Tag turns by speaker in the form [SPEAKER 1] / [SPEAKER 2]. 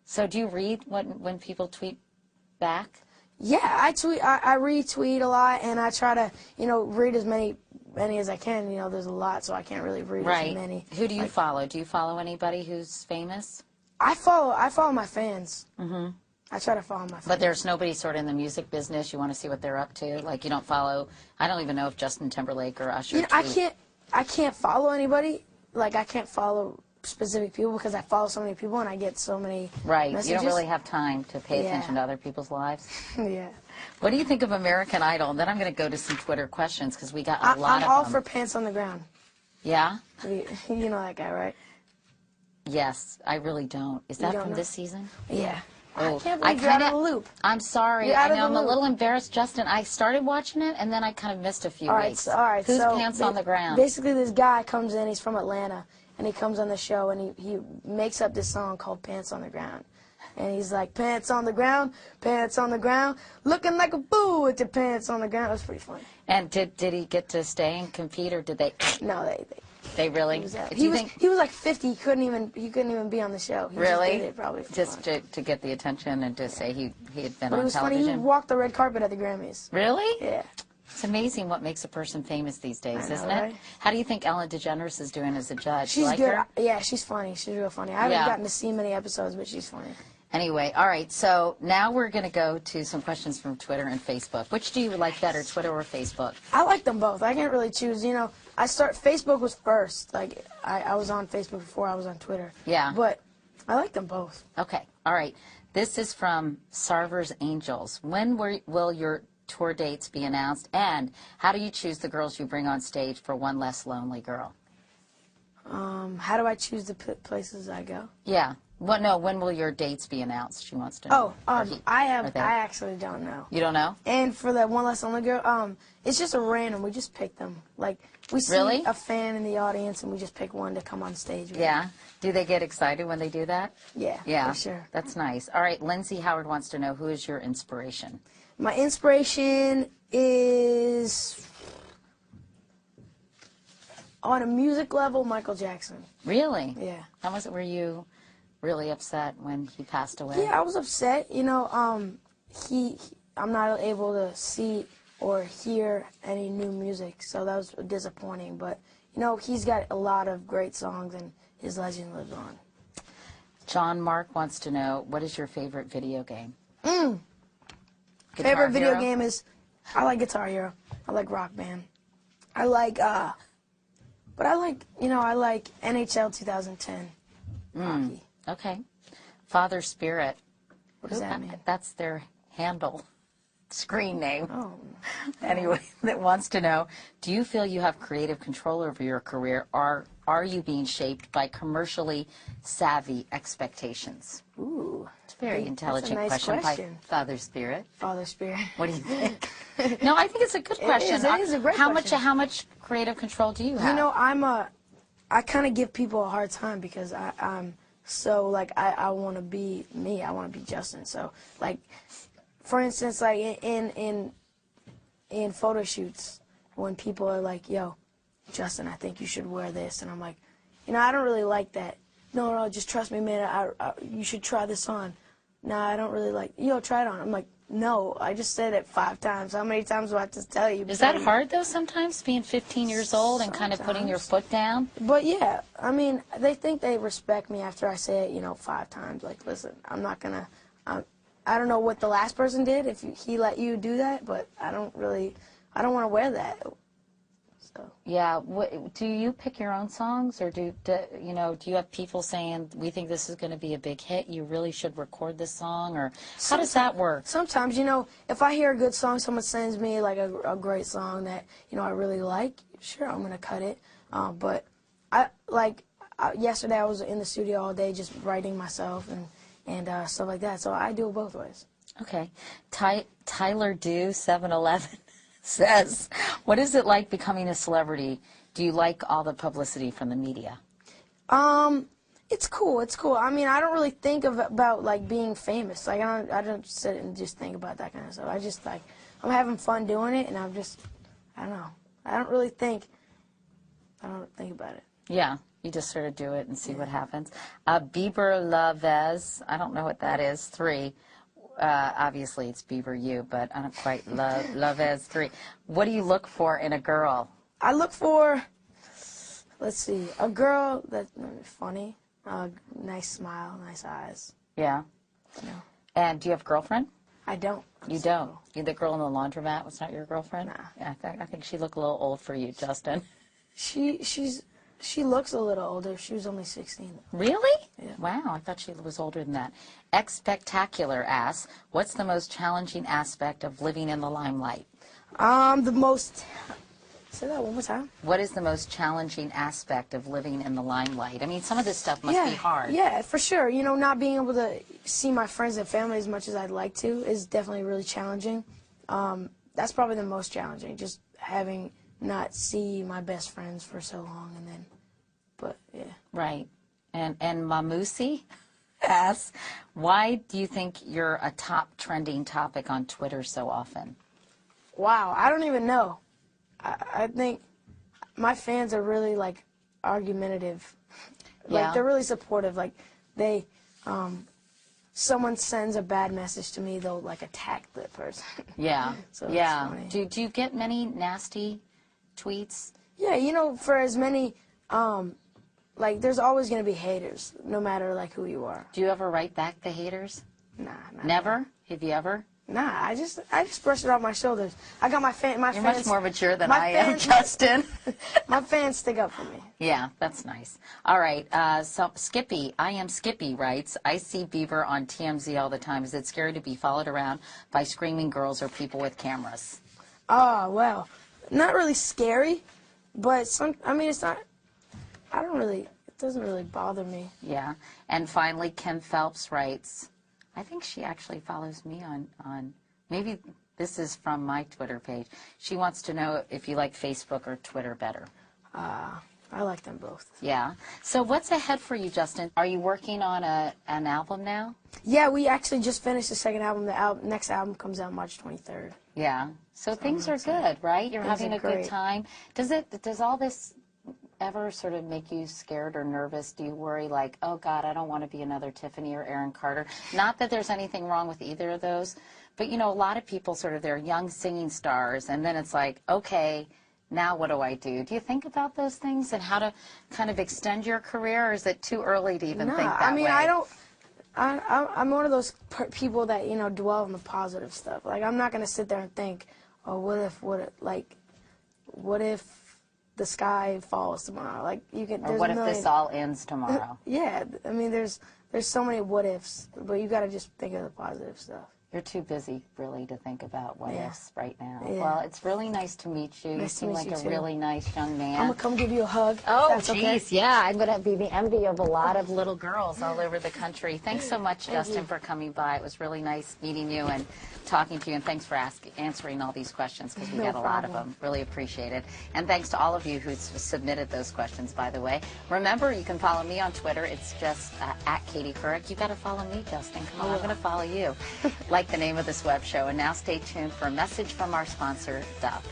[SPEAKER 1] So do you read when people tweet back?
[SPEAKER 2] Yeah, I retweet a lot, and I try to, read as many as I can. There's a lot, so I can't really read as many.
[SPEAKER 1] Who do you follow? Do you follow anybody who's famous?
[SPEAKER 2] I follow my fans. Mm-hmm. I try to follow my fans.
[SPEAKER 1] But there's nobody sort of in the music business. You want to see what they're up to? Like, you don't follow, I don't even know if Justin Timberlake or Usher
[SPEAKER 2] I can't follow anybody. Like, I can't follow specific people because I follow so many people and I get so many messages.
[SPEAKER 1] You don't really have time to pay attention to other people's lives.
[SPEAKER 2] Yeah.
[SPEAKER 1] What do you think of American Idol? And then I'm going to go to some Twitter questions because we got a lot of them.
[SPEAKER 2] I'm all for Pants on the Ground.
[SPEAKER 1] Yeah?
[SPEAKER 2] You know that guy, right?
[SPEAKER 1] Yes, I really don't. Is that from this season?
[SPEAKER 2] Yeah.
[SPEAKER 1] Oh,
[SPEAKER 2] I can't believe you're out of the loop.
[SPEAKER 1] I'm sorry. I know I'm a little embarrassed, Justin. I started watching it, and then I kind of missed a few weeks.
[SPEAKER 2] All right.
[SPEAKER 1] Who's Pants on the Ground?
[SPEAKER 2] Basically, this guy comes in. He's from Atlanta, and he comes on the show, and he makes up this song called Pants on the Ground. And he's like, pants on the ground, looking like a fool with your pants on the ground. It was pretty funny.
[SPEAKER 1] And did he get to stay and compete, or did they?
[SPEAKER 2] No,
[SPEAKER 1] They really?
[SPEAKER 2] He was like 50. He couldn't even be on the show. He
[SPEAKER 1] really?
[SPEAKER 2] Just did it probably
[SPEAKER 1] just to get the attention and to say he had been on television.
[SPEAKER 2] It was funny. He walked the red carpet at the Grammys.
[SPEAKER 1] Really?
[SPEAKER 2] Yeah.
[SPEAKER 1] It's amazing what makes a person famous these days, isn't it?
[SPEAKER 2] Right?
[SPEAKER 1] How do you think Ellen DeGeneres is doing as a judge?
[SPEAKER 2] She's
[SPEAKER 1] like
[SPEAKER 2] good.
[SPEAKER 1] Her?
[SPEAKER 2] Yeah, she's funny. She's real funny. I haven't gotten to see many episodes, but she's funny.
[SPEAKER 1] Anyway, all right, so now we're going to go to some questions from Twitter and Facebook. Which do you like better, Twitter or Facebook?
[SPEAKER 2] I like them both. I can't really choose. Facebook was first. Like, I was on Facebook before I was on Twitter.
[SPEAKER 1] Yeah.
[SPEAKER 2] But I like them both.
[SPEAKER 1] Okay, all right. This is from Sarver's Angels. When will your tour dates be announced, and how do you choose the girls you bring on stage for One Less Lonely Girl?
[SPEAKER 2] How do I choose the places I go?
[SPEAKER 1] Yeah. When will your dates be announced? She wants to know.
[SPEAKER 2] I actually don't know.
[SPEAKER 1] You don't know?
[SPEAKER 2] And for that One Less Lonely Girl, it's just a random. We just pick them. Like, we see a fan in the audience, and we just pick one to come on stage with.
[SPEAKER 1] Yeah. Do they get excited when they do that?
[SPEAKER 2] Yeah.
[SPEAKER 1] Yeah.
[SPEAKER 2] For sure.
[SPEAKER 1] That's nice. All right. Lindsay Howard wants to know, who is your inspiration?
[SPEAKER 2] My inspiration is, on a music level, Michael Jackson.
[SPEAKER 1] Really?
[SPEAKER 2] Yeah.
[SPEAKER 1] How was it? Were you really upset when he passed away?
[SPEAKER 2] Yeah, I was upset. I'm not able to see or hear any new music, so that was disappointing. But, he's got a lot of great songs, and his legend lives on.
[SPEAKER 1] John Mark wants to know, what is your favorite video game?
[SPEAKER 2] Favorite video game is, I like Guitar Hero. I like Rock Band. I like NHL 2010 hockey.
[SPEAKER 1] Okay. Father Spirit.
[SPEAKER 2] What does that mean?
[SPEAKER 1] That's their handle, screen name.
[SPEAKER 2] Oh.
[SPEAKER 1] Anyway, that wants to know, do you feel you have creative control over your career, or are you being shaped by commercially savvy expectations?
[SPEAKER 2] Ooh.
[SPEAKER 1] It's a very intelligent
[SPEAKER 2] question.
[SPEAKER 1] by Father Spirit.
[SPEAKER 2] Father Spirit.
[SPEAKER 1] What do you think? No, I think it's a good question.
[SPEAKER 2] It is a great question.
[SPEAKER 1] How much creative control do you have?
[SPEAKER 2] I kind of give people a hard time because I'm so, like, I want to be me. I want to be Justin. So, like, for instance, like, in photo shoots, when people are like, yo, Justin, I think you should wear this. And I'm like, I don't really like that. No, just trust me, man. You should try this on. No, I don't really like, try it on. I'm like, no, I just said it 5 times. How many times do I have to tell you?
[SPEAKER 1] Is that hard, though, sometimes, being 15 years old and kind of putting your foot down?
[SPEAKER 2] But, yeah, I mean, they think they respect me after I say it, 5 times. Like, listen, I'm not going to, I don't know what the last person did, if he let you do that, but I don't want to wear that. So. Yeah,
[SPEAKER 1] do you pick your own songs, or do you have people saying, we think this is going to be a big hit, you really should record this song, or how does that work?
[SPEAKER 2] Sometimes, if I hear a good song, someone sends me like a great song that, I really like, sure, I'm going to cut it. But yesterday I was in the studio all day just writing myself and stuff like that, so I do it both ways.
[SPEAKER 1] Okay. Tyler Dew, 7-Eleven. Says, what is it like becoming a celebrity? Do you like all the publicity from the media?
[SPEAKER 2] It's cool. It's cool. I mean, I don't really think about like being famous. Like, I don't sit and just think about that kind of stuff. I just like, I'm having fun doing it, and I don't know. I don't think about it.
[SPEAKER 1] Yeah, you just sort of do it and see what happens. Bieber Lavez, I don't know what that is, 3. Obviously, it's Bieber you, but I don't quite Lavez 3. What do you look for in a girl?
[SPEAKER 2] I look for, let's see, a girl that's funny, nice smile, nice eyes.
[SPEAKER 1] Yeah.
[SPEAKER 2] You know.
[SPEAKER 1] And do you have a girlfriend?
[SPEAKER 2] I don't.
[SPEAKER 1] You don't? You the girl in the laundromat was not your girlfriend?
[SPEAKER 2] Nah.
[SPEAKER 1] Yeah, I think she looked a little old for you, Justin.
[SPEAKER 2] She looks a little older. She was only 16.
[SPEAKER 1] Really?
[SPEAKER 2] Yeah.
[SPEAKER 1] Wow, I thought she was older than that. X-Spectacular asks, what's the most challenging aspect of living in the limelight?
[SPEAKER 2] Say that one more time.
[SPEAKER 1] What is the most challenging aspect of living in the limelight? I mean, some of this stuff must be hard.
[SPEAKER 2] Yeah, for sure. You know, not being able to see my friends and family as much as I'd like to is definitely really challenging. That's probably the most challenging, just having not see my best friends for so long, and then, but yeah.
[SPEAKER 1] Right. And Mamusi asks, why do you think you're a top trending topic on Twitter so often?
[SPEAKER 2] Wow, I don't even know. I think my fans are really, like, argumentative. Like, they're really supportive. Like, they, someone sends a bad message to me, they'll, like, attack the person.
[SPEAKER 1] Yeah.
[SPEAKER 2] So
[SPEAKER 1] yeah.
[SPEAKER 2] it's funny.
[SPEAKER 1] Do you get many nasty tweets?
[SPEAKER 2] Yeah, you know, for as many, like, there's always going to be haters, no matter, like, who you are.
[SPEAKER 1] Do you ever write back the haters?
[SPEAKER 2] Nah.
[SPEAKER 1] Never? Have you ever?
[SPEAKER 2] Nah, I just brush it off my shoulders. I got my fans.
[SPEAKER 1] You're much more mature than I am, Justin.
[SPEAKER 2] My fans stick up for me.
[SPEAKER 1] Yeah, that's nice. All right, so Skippy, I am Skippy writes, I see Bieber on TMZ all the time. Is it scary to be followed around by screaming girls or people with cameras?
[SPEAKER 2] Oh, well, not really scary, but it's not, it doesn't really bother me.
[SPEAKER 1] Yeah, and finally, Kim Phelps writes, I think she actually follows me on maybe this is from my Twitter page. She wants to know if you like Facebook or Twitter better.
[SPEAKER 2] I like them both.
[SPEAKER 1] Yeah. So what's ahead for you, Justin? Are you working on an album now?
[SPEAKER 2] Yeah, we actually just finished the second album. The next album comes out March 23rd.
[SPEAKER 1] Yeah. So things are good, right? You're having a good time. Does all this ever sort of make you scared or nervous? Do you worry like, oh God, I don't want to be another Tiffany or Aaron Carter? Not that there's anything wrong with either of those, but you know, a lot of people sort of, they're young singing stars, and then it's like, okay, now what do I do? Do you think about those things and how to kind of extend your career, or is it too early to even think that way?
[SPEAKER 2] I mean, I don't. I'm one of those people that, you know, dwell on the positive stuff. Like, I'm not gonna sit there and think, oh, what if the sky falls tomorrow? Like, you can.
[SPEAKER 1] Or what if this all ends tomorrow?
[SPEAKER 2] Yeah, I mean, there's so many what ifs, but you got to just think of the positive stuff.
[SPEAKER 1] You're too busy, really, to think about what ifs right now.
[SPEAKER 2] Yeah.
[SPEAKER 1] Well, it's really nice to meet you.
[SPEAKER 2] Nice
[SPEAKER 1] you seem
[SPEAKER 2] to
[SPEAKER 1] like
[SPEAKER 2] meet
[SPEAKER 1] a
[SPEAKER 2] you, too.
[SPEAKER 1] really nice young man.
[SPEAKER 2] I'm going to come give you a hug.
[SPEAKER 1] Oh,
[SPEAKER 2] That's okay.
[SPEAKER 1] geez, yeah. I'm going to be the envy of a lot of little girls all over the country. Thanks so much, Justin, for coming by. It was really nice meeting you and talking to you, and thanks for answering all these questions, because we
[SPEAKER 2] No
[SPEAKER 1] got a lot of
[SPEAKER 2] problem.
[SPEAKER 1] them. Really appreciate it. And thanks to all of you who submitted those questions, by the way. Remember, you can follow me on Twitter. It's just at Katie Couric. You got to follow me, Justin. Come on, I'm going to follow you. Like the name of this web show. And now stay tuned for a message from our sponsor, Dove.